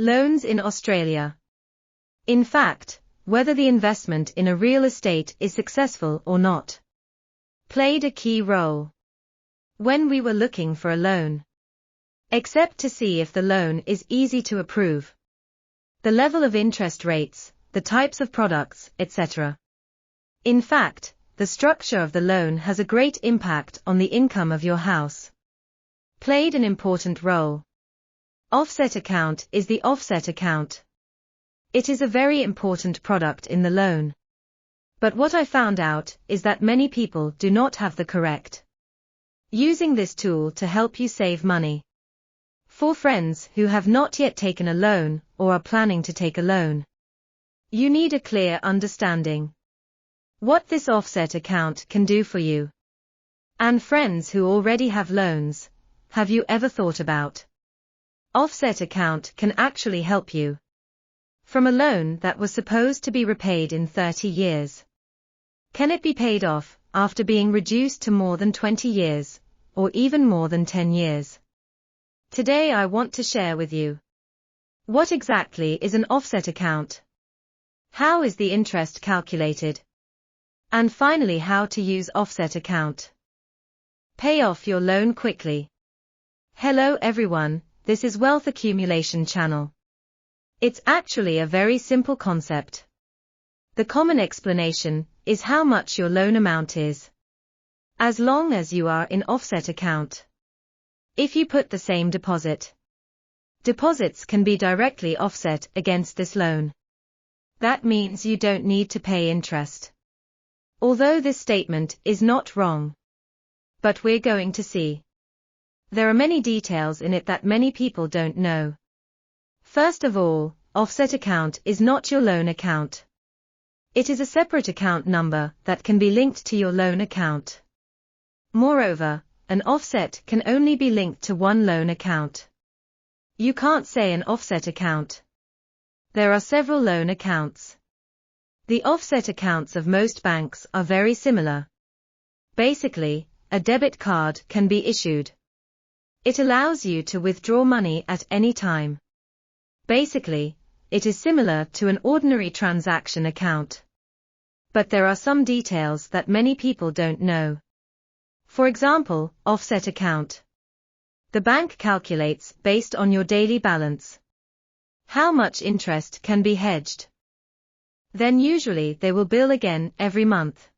Loans in Australia. In fact, whether the investment in a real estate is successful or not, played a key role when we were looking for a loan. Except to see if the loan is easy to approve, the level of interest rates, the types of products, etc. In fact, the structure of the loan has a great impact on the income of your house. Played an important role. Offset account is the offset account. It is a very important product in the loan. But what I found out is that many people do not have the correct using this tool to help you save money. For friends who have not yet taken a loan or are planning to take a loan, you need a clear understanding what this offset account can do for you. And friends who already have loans, have you ever thought about offset account can actually help you from a loan that was supposed to be repaid in 30 years? Can it be paid off after being reduced to more than 20 years, or even more than 10 years? Today I want to share with you what exactly is an offset account, how is the interest calculated, and finally how to use offset account. Pay off your loan quickly. Hello everyone, this is Wealth Accumulation Channel. It's actually a very simple concept. The common explanation is how much your loan amount is, as long as you are in offset account. If you put the same deposits can be directly offset against this loan. That means you don't need to pay interest. Although this statement is not wrong. But we're going to see. There are many details in it that many people don't know. First of all, offset account is not your loan account. It is a separate account number that can be linked to your loan account. Moreover, an offset can only be linked to one loan account. You can't say an offset account. There are several loan accounts. The offset accounts of most banks are very similar. Basically, a debit card can be issued. It allows you to withdraw money at any time. Basically, it is similar to an ordinary transaction account. But there are some details that many people don't know. For example, offset account. The bank calculates based on your daily balance how much interest can be hedged. Then usually they will bill again every month.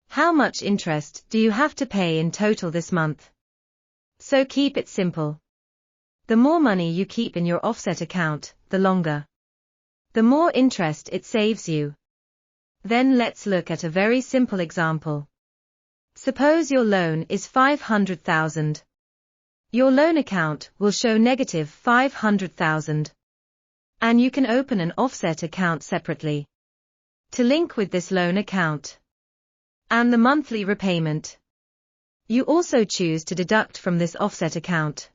How much interest do you have to pay in total this month? So keep it simple. The more money you keep in your offset account, the longer, the more interest it saves you. Then let's look at a very simple example. Suppose your loan is $500,000. Your loan account will show negative $500,000. And you can open an offset account separately to link with this loan account. And the monthly repayment, you also choose to deduct from this offset account.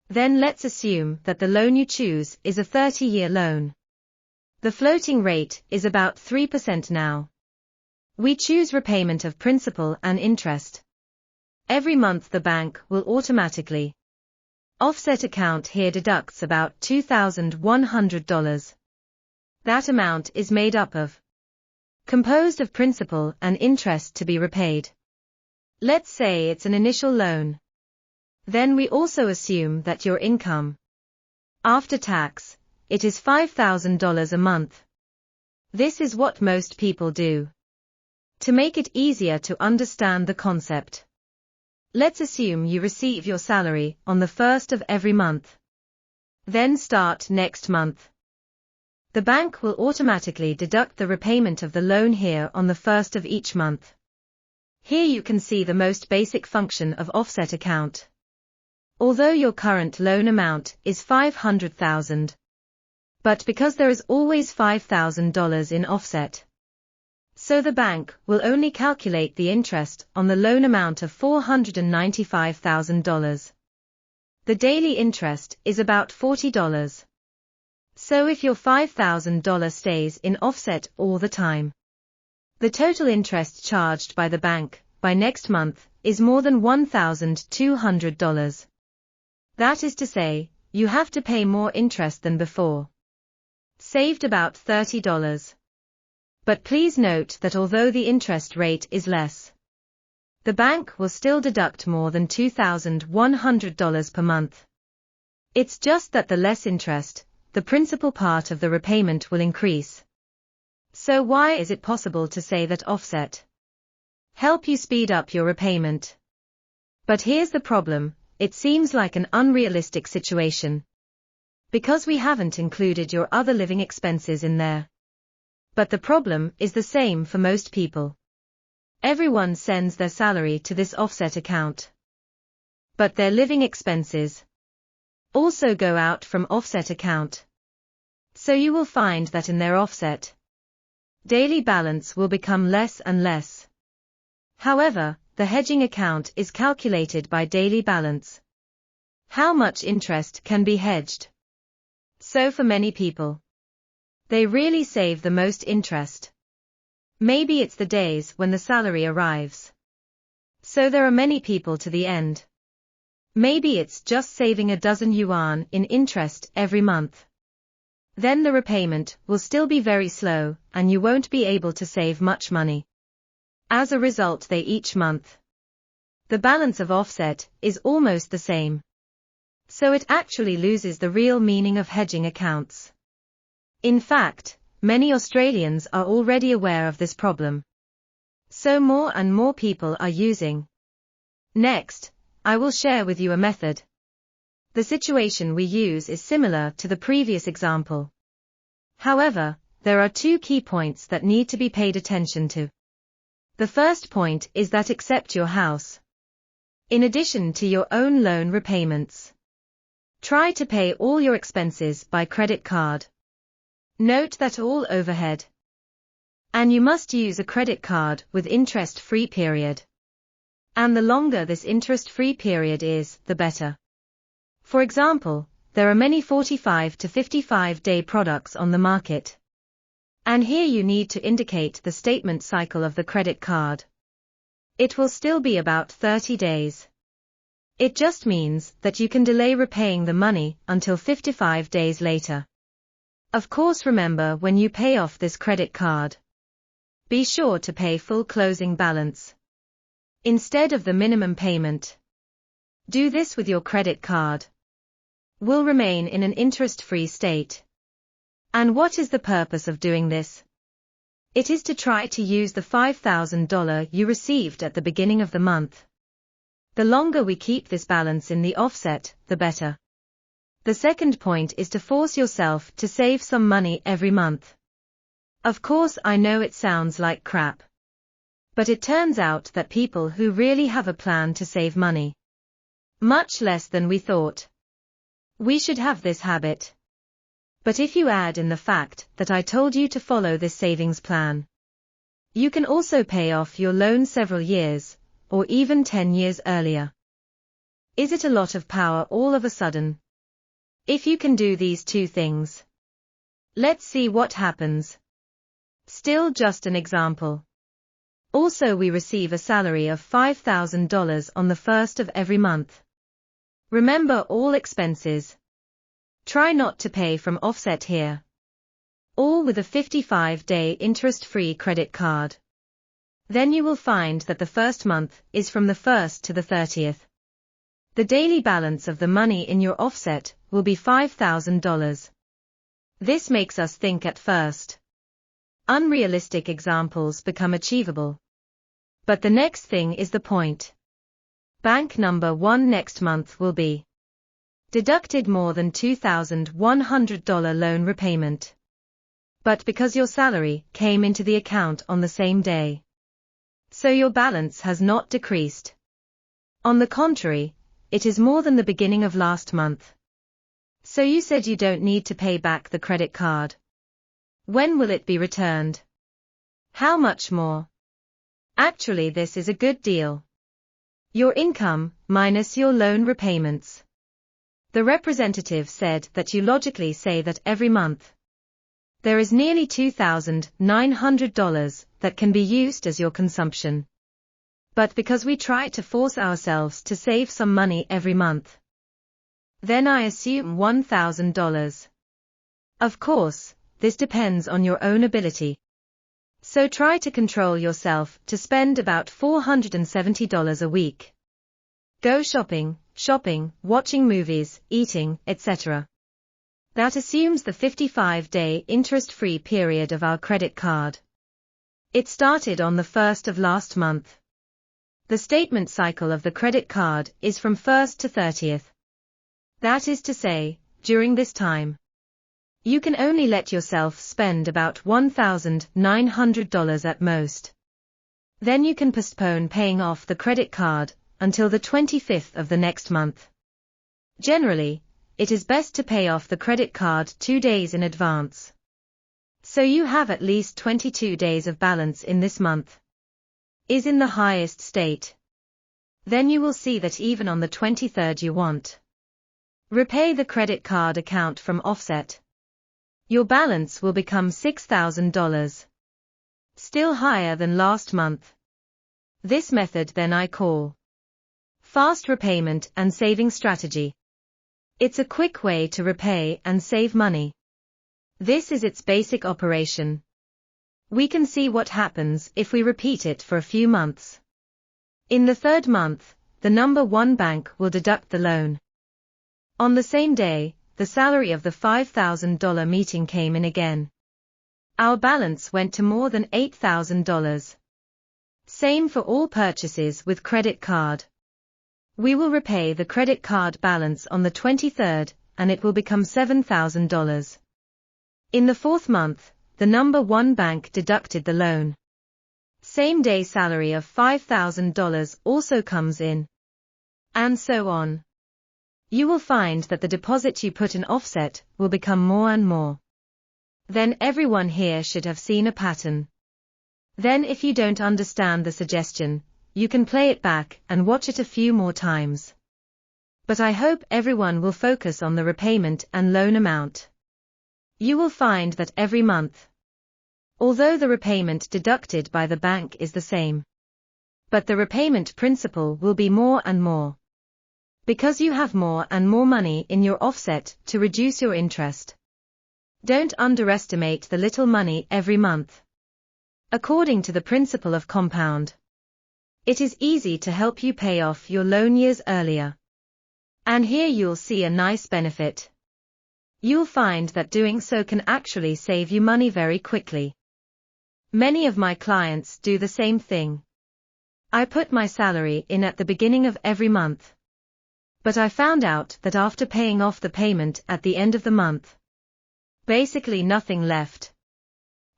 Then let's assume that the loan you choose is a 30-year loan. The floating rate is about 3% now. We choose repayment of principal and interest. Every month the bank will automatically offset account here deducts about $2,100. That amount is made up of composed of principal and interest to be repaid. Let's say it's an initial loan. Then we also assume that your income after tax, it is $5,000 a month. This is what most people do. To make it easier to understand the concept, let's assume you receive your salary on the 1st of every month. Then start next month. The bank will automatically deduct the repayment of the loan here on the 1st of each month. Here you can see the most basic function of offset account. Although your current loan amount is $500,000. But because there is always $5,000 in offset, so the bank will only calculate the interest on the loan amount of $495,000. The daily interest is about $40. So if your $5,000 stays in offset all the time, the total interest charged by the bank by next month is more than $1,200. That is to say, you have to pay more interest than before. Saved about $30. But please note that although the interest rate is less, the bank will still deduct more than $2,100 per month. It's just that the less interest, the principal part of the repayment will increase. So why is it possible to say that Offset help you speed up your repayment? But here's the problem, it seems like an unrealistic situation. Because we haven't included your other living expenses in there. But the problem is the same for most people. Everyone sends their salary to this Offset account. But their living expenses also go out from Offset account. So you will find that in their Offset daily balance will become less and less. However, the hedging account is calculated by daily balance. How much interest can be hedged? So for many people, they really save the most interest. Maybe it's the days when the salary arrives. So there are many people to the end. Maybe it's just saving a dozen yuan in interest every month. Then the repayment will still be very slow, and you won't be able to save much money. As a result, each month, the balance of Offset is almost the same. So it actually loses the real meaning of hedging accounts. In fact, many Australians are already aware of this problem. So more and more people are using. Next, I will share with you a method. The situation we use is similar to the previous example. However, there are two key points that need to be paid attention to. The first point is that accept your house. In addition to your own loan repayments, try to pay all your expenses by credit card. Note that all overhead. And you must use a credit card with interest-free period. And the longer this interest-free period is, the better. For example, there are many 45 to 55-day products on the market. And here you need to indicate the statement cycle of the credit card. It will still be about 30 days. It just means that you can delay repaying the money until 55 days later. Of course, remember when you pay off this credit card, be sure to pay full closing balance instead of the minimum payment. Do this with your credit card. Will remain in an interest-free state. And what is the purpose of doing this? It is to try to use the $5,000 you received at the beginning of the month. The longer we keep this balance in the Offset, the better. The second point is to force yourself to save some money every month. Of course, I know it sounds like crap. But it turns out that people who really have a plan to save money, much less than we thought. We should have this habit. But if you add in the fact that I told you to follow this savings plan, you can also pay off your loan several years, or even 10 years earlier. Is it a lot of power all of a sudden? If you can do these two things, let's see what happens. Still just an example. Also, we receive a salary of $5,000 on the first of every month. Remember all expenses. Try not to pay from Offset here. All with a 55-day interest-free credit card. Then you will find that the first month is from the 1st to the 30th. The daily balance of the money in your Offset will be $5,000. This makes us think at first. Unrealistic examples become achievable. But the next thing is the point. Bank number 1 next month will be deducted more than $2,100 loan repayment. But because your salary came into the account on the same day, so your balance has not decreased. On the contrary, it is more than the beginning of last month. So you said you don't need to pay back the credit card. When will it be returned? How much more? Actually, this is a good deal. Your income minus your loan repayments. The representative said that you logically say that every month there is nearly $2,900 that can be used as your consumption. But because we try to force ourselves to save some money every month, Then I assume $1,000. Of course, this depends on your own ability. So try to control yourself to spend about $470 a week. Go shopping, watching movies, eating, etc. That assumes the 55-day interest-free period of our credit card. It started on the 1st of last month. The statement cycle of the credit card is from 1st to 30th. That is to say, during this time, you can only let yourself spend about $1,900 at most. Then you can postpone paying off the credit card until the 25th of the next month. Generally, it is best to pay off the credit card 2 days in advance. So you have at least 22 days of balance in this month. Is in the highest state. Then you will see that even on the 23rd you want repay the credit card account from offset. Your balance will become $6,000. Still higher than last month. This method then I call fast repayment and saving strategy. It's a quick way to repay and save money. This is its basic operation. We can see what happens if we repeat it for a few months. In the third month, the number one bank will deduct the loan. On the same day, the salary of the $5,000 meeting came in again. Our balance went to more than $8,000. Same for all purchases with credit card. We will repay the credit card balance on the 23rd, and it will become $7,000. In the fourth month, the number one bank deducted the loan. Same day salary of $5,000 also comes in. And so on. You will find that the deposit you put in offset will become more and more. Then everyone here should have seen a pattern. Then if you don't understand the suggestion, you can play it back and watch it a few more times. But I hope everyone will focus on the repayment and loan amount. You will find that every month, although the repayment deducted by the bank is the same, but the repayment principal will be more and more. Because you have more and more money in your offset to reduce your interest. Don't underestimate the little money every month. According to the principle of compound, it is easy to help you pay off your loan years earlier. And here you'll see a nice benefit. You'll find that doing so can actually save you money very quickly. Many of my clients do the same thing. I put my salary in at the beginning of every month. But I found out that after paying off the payment at the end of the month, basically nothing left.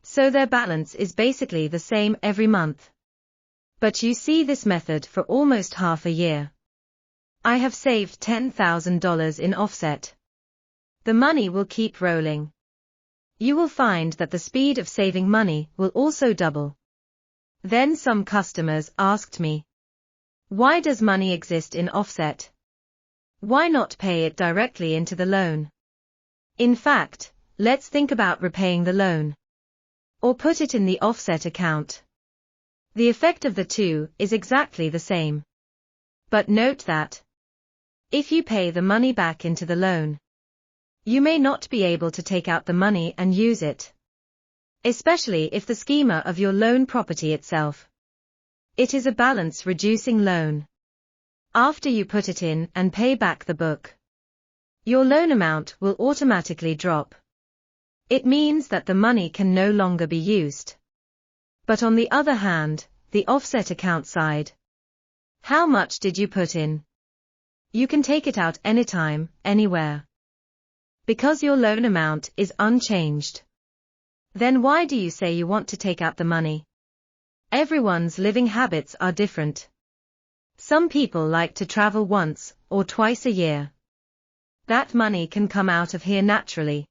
So their balance is basically the same every month. But you see this method for almost half a year. I have saved $10,000 in offset. The money will keep rolling. You will find that the speed of saving money will also double. Then some customers asked me, why does money exist in offset? Why not pay it directly into the loan? In fact, let's think about repaying the loan. Or put it in the offset account. The effect of the two is exactly the same. But note that if you pay the money back into the loan, you may not be able to take out the money and use it. Especially if the schema of your loan property itself. It is a balance reducing loan. After you put it in and pay back the book, your loan amount will automatically drop. It means that the money can no longer be used. But on the other hand, the offset account side. How much did you put in? You can take it out anytime, anywhere. Because your loan amount is unchanged. Then why do you say you want to take out the money? Everyone's living habits are different. Some people like to travel once or twice a year. That money can come out of here naturally.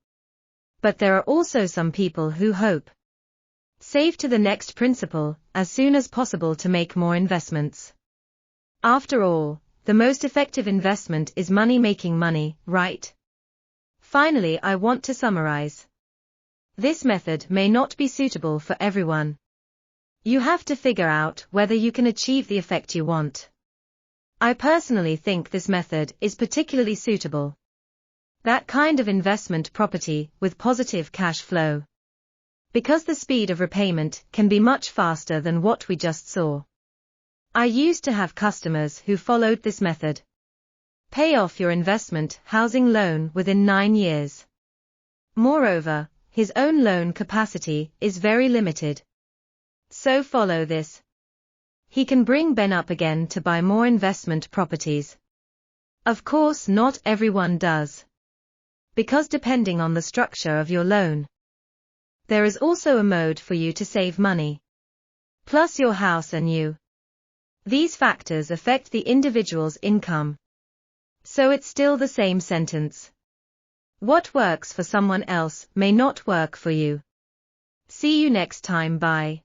But there are also some people who hope save to the next principal as soon as possible to make more investments. After all, the most effective investment is money making money, right? Finally, I want to summarize. This method may not be suitable for everyone. You have to figure out whether you can achieve the effect you want. I personally think this method is particularly suitable. That kind of investment property with positive cash flow. Because the speed of repayment can be much faster than what we just saw. I used to have customers who followed this method. Pay off your investment housing loan within 9 years. Moreover, his own loan capacity is very limited. So follow this. He can bring Ben up again to buy more investment properties. Of course, not everyone does. Because depending on the structure of your loan, there is also a mode for you to save money. Plus your house and you. These factors affect the individual's income. So it's still the same sentence. What works for someone else may not work for you. See you next time. Bye.